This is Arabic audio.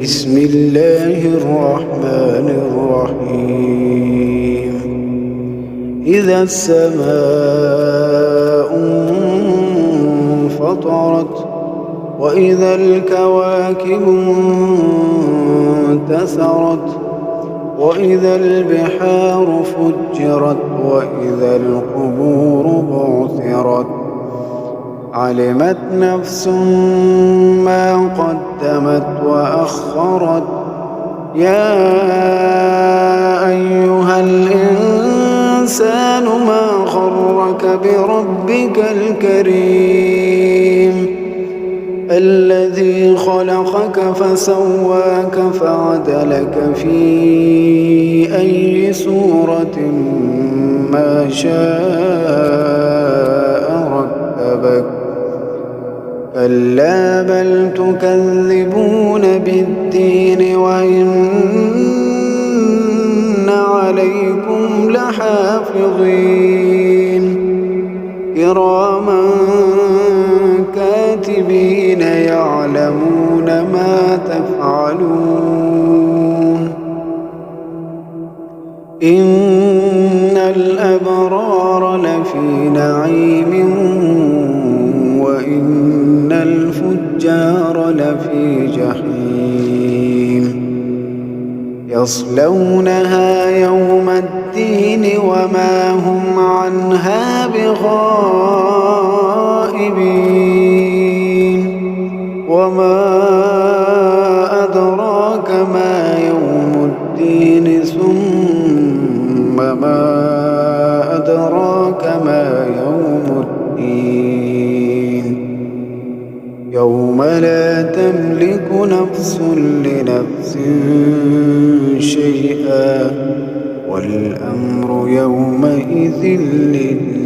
بسم الله الرحمن الرحيم. إذا السماء انفطرت وإذا الكواكب انتثرت وإذا البحار فجرت وإذا القبور بعثرت علمت نفس ما قدمت وأخرت. يا أيها الإنسان ما غرك بربك الكريم الذي خلقك فسواك فعدلك في أي صورة ما شاء ركبك. كلا بل تكذبون بالدين وإن عليكم لحافظين كراما كاتبين يعلمون ما تفعلون. إن الأبرار لفي نعيم وإن الفجار لفي جحيم يصلونها يوم الدين وما هم عنها بغائبين. وما أدراك ما يوم الدين ثم ما أدراك ما يوم الدين يوم لا تملك نفس لنفس شيئا والأمر يومئذ لله.